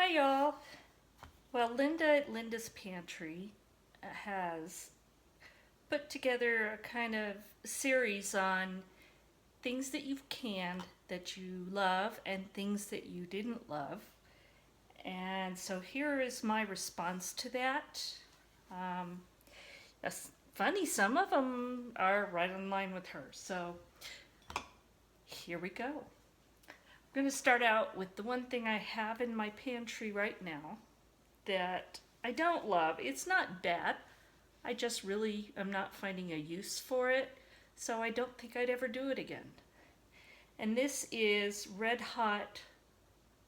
Hi y'all. Well, Linda at Linda's Pantry has put together a kind of series on things that you've canned that you love and things that you didn't love. And so here is my response to that. Um, that's funny, some of them are right in line with her. So here we go. I'm going to start out with the one thing I have in my pantry right now that I don't love. It's not bad. I just really am not finding a use for it, so I don't think I'd ever do it again. And this is Red Hot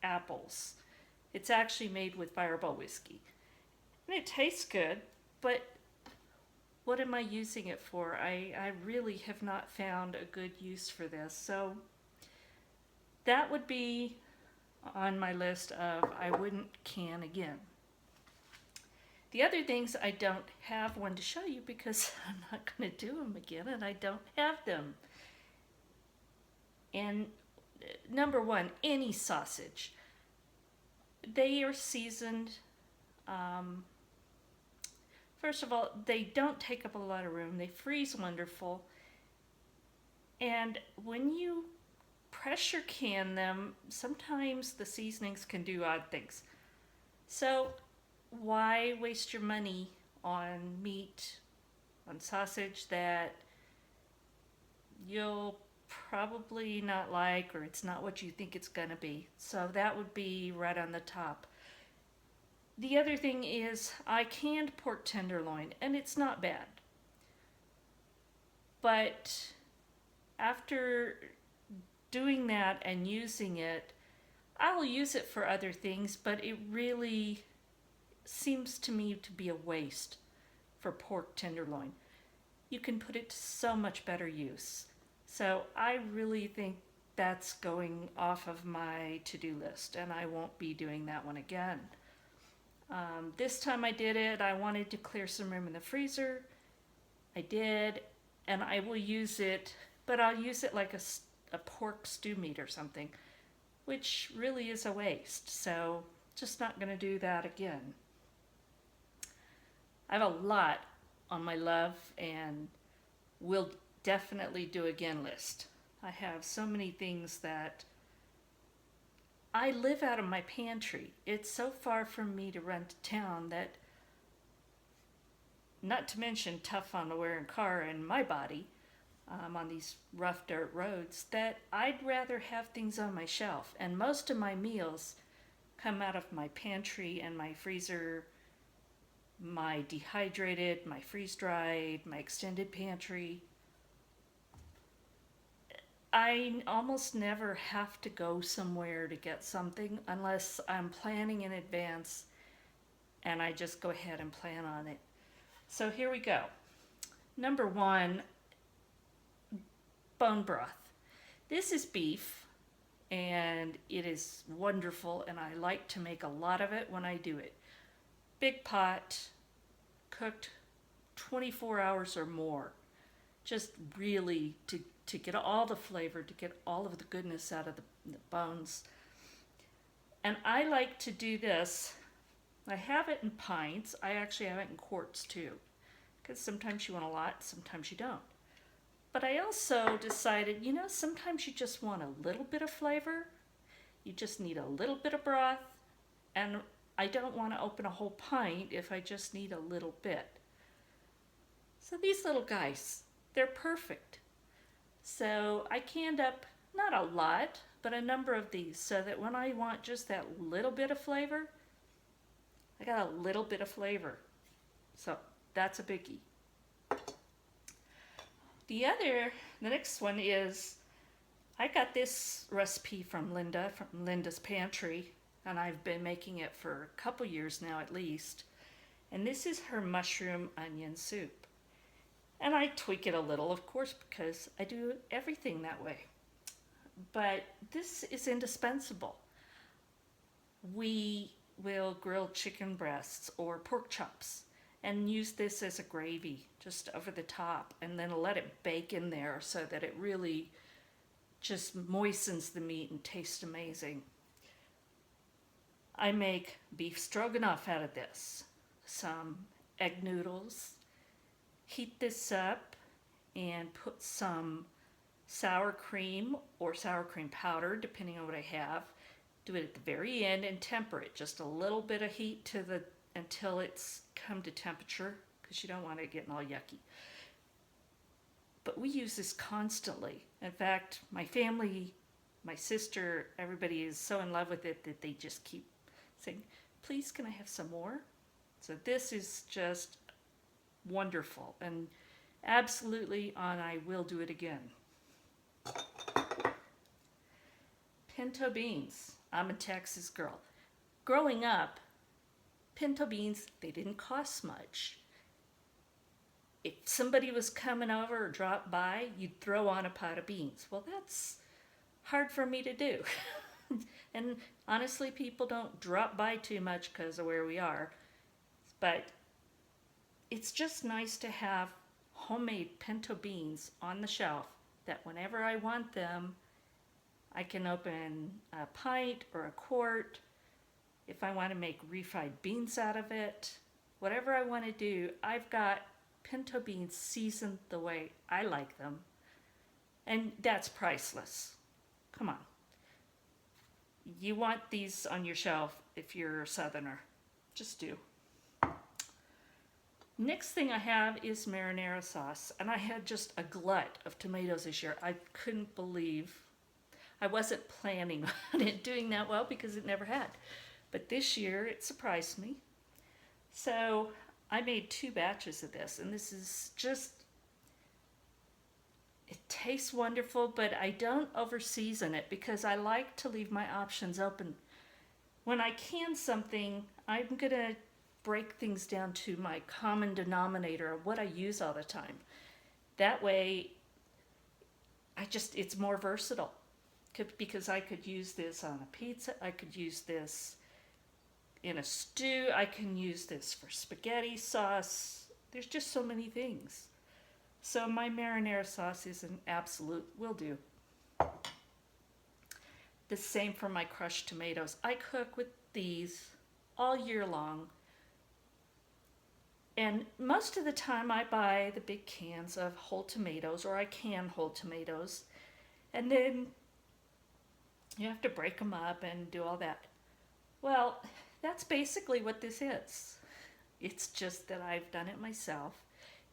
apples. It's actually made with Fireball whiskey. And it tastes good, but what am I using it for? I really have not found a good use for this. So that would be on my list of I wouldn't can again. The other things I don't have one to show you because I'm not going to do them again and I don't have them. And number one, any sausage. They are seasoned. Um, First of all, they don't take up a lot of room. They freeze wonderful. And when you pressure can them, sometimes the seasonings can do odd things. So why waste your money on meat, on sausage that you'll probably not like or it's not what you think it's going to be? So that would be right on the top. The other thing is I canned pork tenderloin and it's not bad. But after doing that and using it, I'll use it for other things, but it really seems to me to be a waste for pork tenderloin. You can put it to so much better use. So I really think that's going off of my to-do list, and I won't be doing that one again. This time I did it, I wanted to clear some room in the freezer. I did, and I will use it, but I'll use it like a pork stew meat or something, which really is a waste. So just not going to do that again. I have a lot on my love and will definitely do again list. I have so many things that I live out of my pantry. It's so far from me to run to town that, not to mention tough on the wear and car in my body on these rough dirt roads, that I'd rather have things on my shelf. And most of my meals come out of my pantry and my freezer, my dehydrated, my freeze-dried, my extended pantry. I almost never have to go somewhere to get something unless I'm planning in advance and I just go ahead and plan on it. So here we go. Number one, bone broth. This is beef and it is wonderful and I like to make a lot of it when I do it. Big pot, cooked 24 hours or more, just really to get all the flavor, to get all of the goodness out of the bones. And I like to do this. I have it in pints. I actually have it in quarts too, because sometimes you want a lot, sometimes you don't. But I also decided, sometimes you just want a little bit of flavor. You just need a little bit of broth. And I don't want to open a whole pint if I just need a little bit. So these little guys, they're perfect. So I canned up not a lot, but a number of these so that when I want just that little bit of flavor, I got a little bit of flavor. So that's a biggie. The next one is, I got this recipe from Linda's Pantry, and I've been making it for a couple years now at least. And this is her mushroom onion soup. And I tweak it a little, of course, because I do everything that way. But this is indispensable. We will grill chicken breasts or pork chops and use this as a gravy just over the top and then let it bake in there so that it really just moistens the meat and tastes amazing. I make beef stroganoff out of this. Some egg noodles. Heat this up and put some sour cream or sour cream powder, depending on what I have. Do it at the very end and temper it. Just a little bit of heat to the until it's come to temperature, because you don't want it getting all yucky. But we use this constantly. In fact, my family, my sister, everybody is so in love with it that they just keep saying, please, can I have some more? So this is just wonderful, and absolutely on I will do it again. Pinto beans. I'm a Texas girl. Growing up, pinto beans, they didn't cost much. If somebody was coming over or dropped by, you'd throw on a pot of beans. Well, that's hard for me to do. And honestly, people don't drop by too much because of where we are. But it's just nice to have homemade pinto beans on the shelf that whenever I want them, I can open a pint or a quart. If I want to make refried beans out of it, whatever I want to do, I've got pinto beans seasoned the way I like them. And that's priceless. Come on. You want these on your shelf if you're a Southerner. Just do. Next thing I have is marinara sauce. And I had just a glut of tomatoes this year. I couldn't believe. I wasn't planning on it doing that well because it never had. But this year it surprised me. So I made 2 batches of this, and this is just, it tastes wonderful, but I don't over season it because I like to leave my options open. When I can something, I'm gonna break things down to my common denominator of what I use all the time. That way, it's more versatile. Because I could use this on a pizza, I could use this in a stew, I can use this for spaghetti sauce. There's just so many things. So my marinara sauce is an absolute will do. The same for my crushed tomatoes. I cook with these all year long. And most of the time I buy the big cans of whole tomatoes, or I can whole tomatoes. And then you have to break them up and do all that. Well, that's basically what this is. It's just that I've done it myself.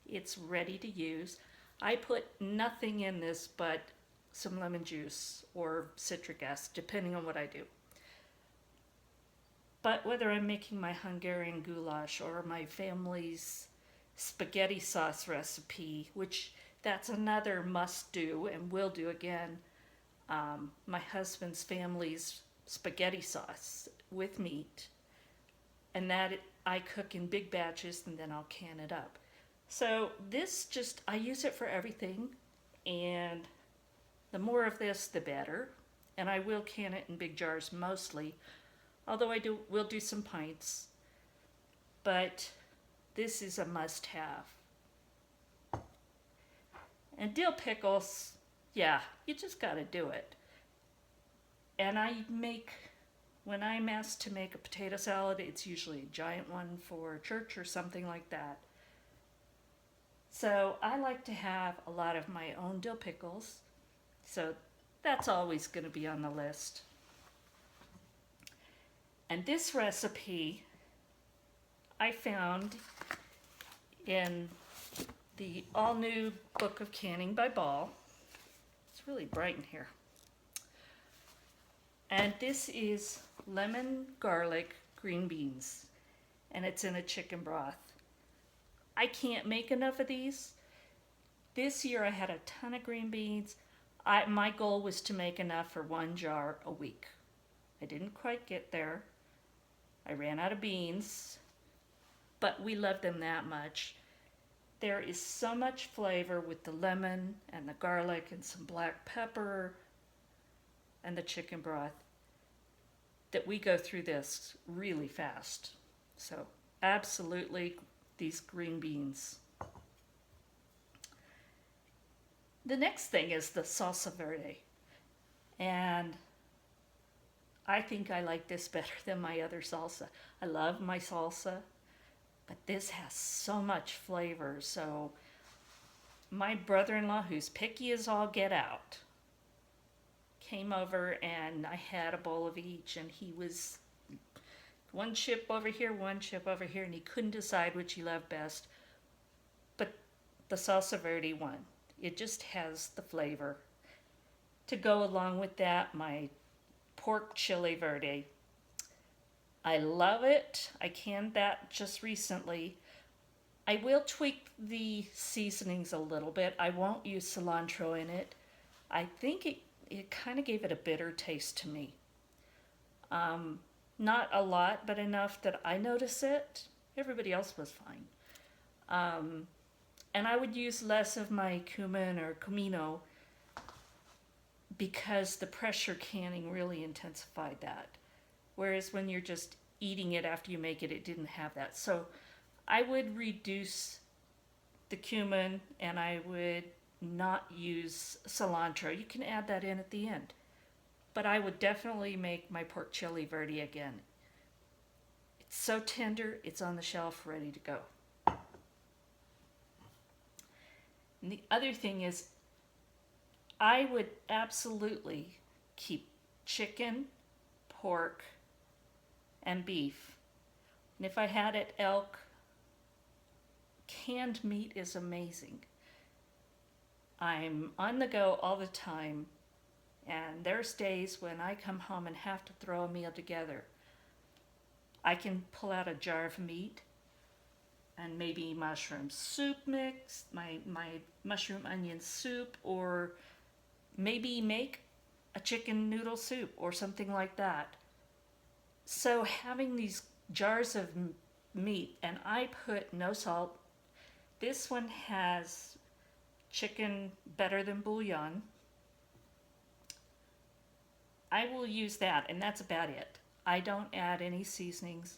It's ready to use. I put nothing in this but some lemon juice or citric acid, depending on what I do. But whether I'm making my Hungarian goulash or my family's spaghetti sauce recipe, which that's another must do and will do again, my husband's family's spaghetti sauce with meat, and that I cook in big batches and then I'll can it up. So this just, I use it for everything, and the more of this the better, and I will can it in big jars mostly, although will do some pints, but this is a must-have. And dill pickles, yeah, you just gotta do it. And when I'm asked to make a potato salad, it's usually a giant one for church or something like that. So I like to have a lot of my own dill pickles, so that's always gonna be on the list. And this recipe I found in the all-new book of canning by Ball. It's really bright in here. And this is lemon garlic green beans, and it's in a chicken broth. I can't make enough of these. This year I had a ton of green beans. My goal was to make enough for 1 jar a week. I didn't quite get there. I ran out of beans, but we love them that much. There is so much flavor with the lemon and the garlic and some black pepper and the chicken broth that we go through this really fast. So absolutely these green beans. The next thing is the salsa verde. And I think I like this better than my other salsa. I love my salsa, but this has so much flavor. So my brother-in-law, who's picky as all get out, came over and I had a bowl of each, and he was one chip over here, one chip over here, and he couldn't decide which he loved best. But the salsa verde won. It just has the flavor. To go along with that, my pork chili verde. I love it. I canned that just recently. I will tweak the seasonings a little bit. I won't use cilantro in it. I think it kind of gave it a bitter taste to me. Not a lot, but enough that I notice it. Everybody else was fine. And I would use less of my cumin or comino because the pressure canning really intensified that. Whereas when you're just eating it after you make it, it didn't have that. So I would reduce the cumin and I would not use cilantro. You can add that in at the end. But I would definitely make my pork chili verde again. It's so tender, it's on the shelf ready to go. And the other thing is, I would absolutely keep chicken, pork, and beef. And if I had it elk, canned meat is amazing. I'm on the go all the time, and there's days when I come home and have to throw a meal together. I can pull out a jar of meat and maybe mushroom soup mix, my mushroom onion soup, or maybe make a chicken noodle soup or something like that. So having these jars of meat, and I put no salt. This one has chicken better than bouillon. I will use that, and that's about it. I don't add any seasonings.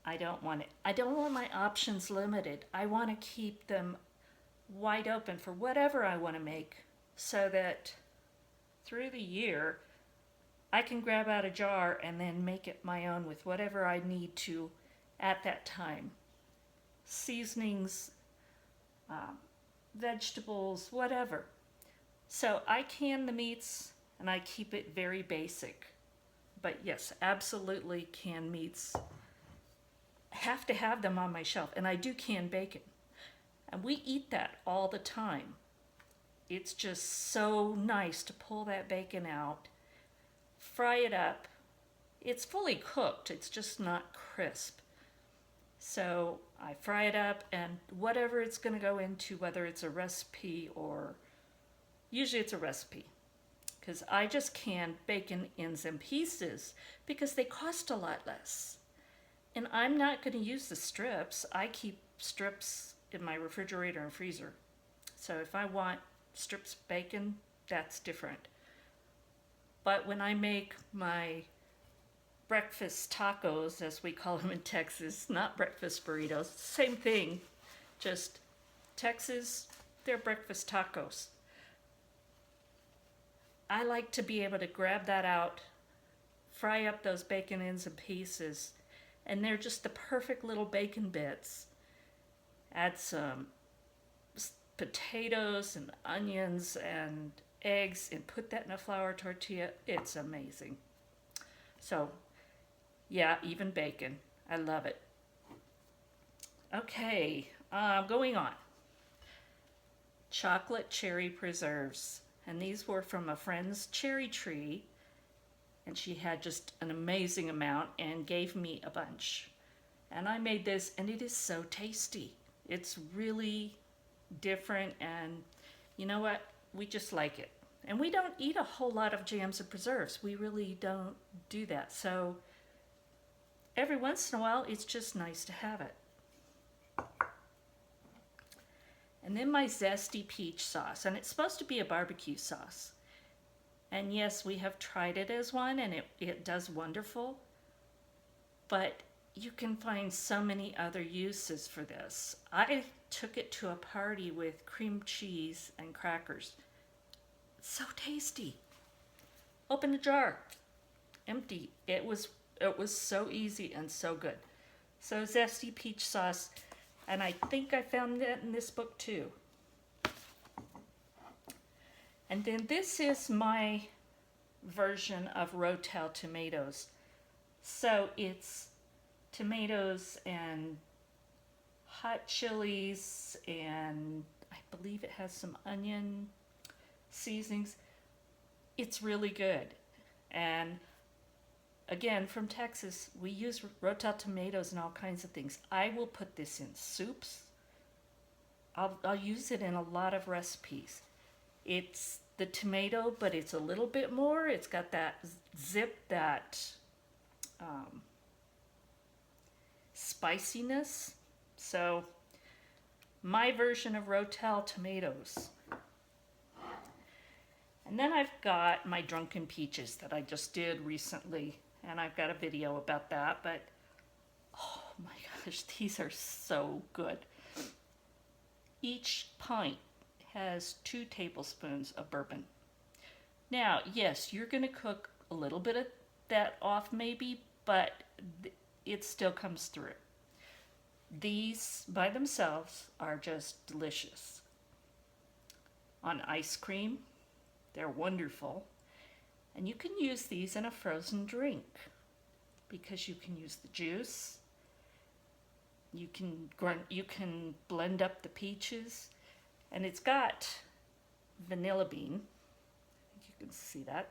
I don't want it. I don't want my options limited. I want to keep them wide open for whatever I want to make, so that through the year I can grab out a jar and then make it my own with whatever I need to at that time. Seasonings, vegetables, whatever. So I can the meats and I keep it very basic. But yes, absolutely canned meats. Have to have them on my shelf. And I do can bacon. And we eat that all the time. It's just so nice to pull that bacon out, fry it up. It's fully cooked, it's just not crisp. So I fry it up, and whatever it's going to go into, whether it's a recipe or usually it's a recipe, because I just can bacon ends and pieces because they cost a lot less. And I'm not going to use the strips. I keep strips in my refrigerator and freezer. So if I want strips bacon, that's different. But when I make my breakfast tacos, as we call them in Texas, not breakfast burritos, same thing, just Texas, they're breakfast tacos. I like to be able to grab that out, fry up those bacon ends and pieces, and they're just the perfect little bacon bits. Add some potatoes and onions and eggs and put that in a flour tortilla. It's amazing. So yeah, even bacon. I love it. Okay, going on. Chocolate cherry preserves. And these were from a friend's cherry tree. And she had just an amazing amount and gave me a bunch. And I made this, and it is so tasty. It's really different, and you know what? We just like it. And we don't eat a whole lot of jams and preserves. We really don't do that. So every once in a while, it's just nice to have it. And then my zesty peach sauce, and it's supposed to be a barbecue sauce. And yes, we have tried it as one, and it does wonderful. But you can find so many other uses for this. I took it to a party with cream cheese and crackers. It's so tasty. Open the jar. empty. It was so easy and so good. So zesty peach sauce, and I think I found that in this book too. And then this is my version of Rotel tomatoes. So it's tomatoes and hot chilies, and I believe it has some onion seasonings. It's really good. And again, from Texas, we use Rotel tomatoes in all kinds of things. I will put this in soups. I'll use it in a lot of recipes. It's the tomato, but it's a little bit more. It's got that zip, that spiciness. So my version of Rotel tomatoes. And then I've got my drunken peaches that I just did recently, and I've got a video about that, but oh my gosh, these are so good. Each pint has 2 tablespoons of bourbon. Now, yes, you're going to cook a little bit of that off maybe, but it still comes through. These by themselves are just delicious. On ice cream, they're wonderful. And you can use these in a frozen drink because you can use the juice. You can blend up the peaches, and it's got vanilla bean. I think you can see that.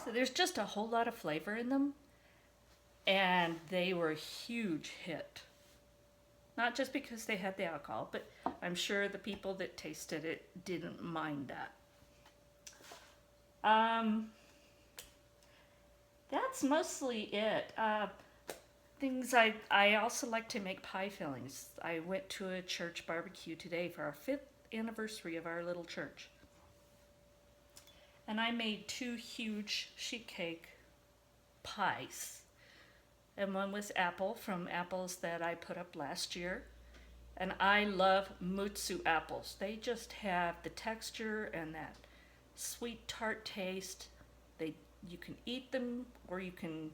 So there's just a whole lot of flavor in them, and they were a huge hit. Not just because they had the alcohol, but I'm sure the people that tasted it didn't mind that. That's mostly it. Things I also like to make pie fillings. I went to a church barbecue today for our 5th anniversary of our little church. And I made 2 huge sheet cake pies. And one was apple from apples that I put up last year. And I love mutsu apples. They just have the texture and that sweet tart taste. You can eat them or you can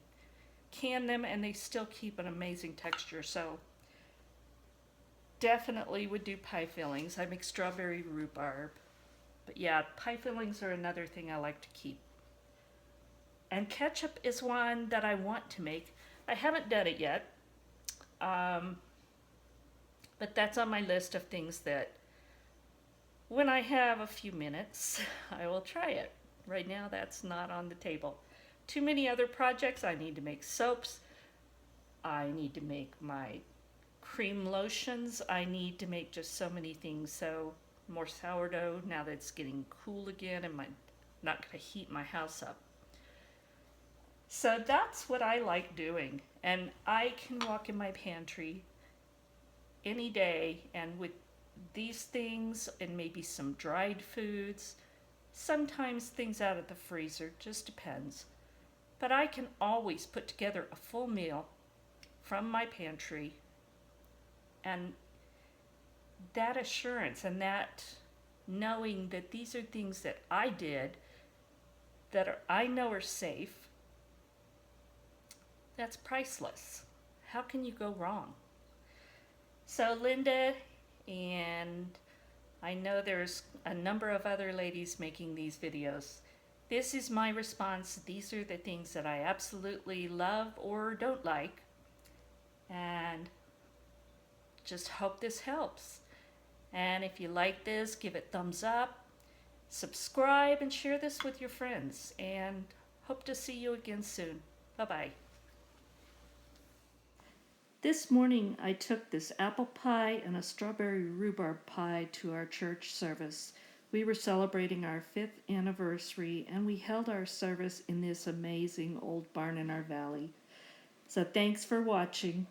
can them, and they still keep an amazing texture. So definitely would do pie fillings. I make strawberry rhubarb. But yeah, pie fillings are another thing I like to keep. And ketchup is one that I want to make. I haven't done it yet, but that's on my list of things that when I have a few minutes, I will try it. Right now, that's not on the table. Too many other projects. I need to make soaps. I need to make my cream lotions. I need to make just so many things. So more sourdough now that it's getting cool again and I'm not going to heat my house up. So that's what I like doing. And I can walk in my pantry any day, and with these things and maybe some dried foods, sometimes things out of the freezer, just depends. But I can always put together a full meal from my pantry, and that assurance and that knowing that these are things that I did I know are safe, that's priceless. How can you go wrong? So Linda, and I know there's a number of other ladies making these videos. This is my response. These are the things that I absolutely love or don't like. And just hope this helps. And if you like this, give it thumbs up, subscribe, and share this with your friends. And hope to see you again soon. Bye-bye. This morning I took this apple pie and a strawberry rhubarb pie to our church service. We were celebrating our 5th anniversary, and we held our service in this amazing old barn in our valley. So thanks for watching.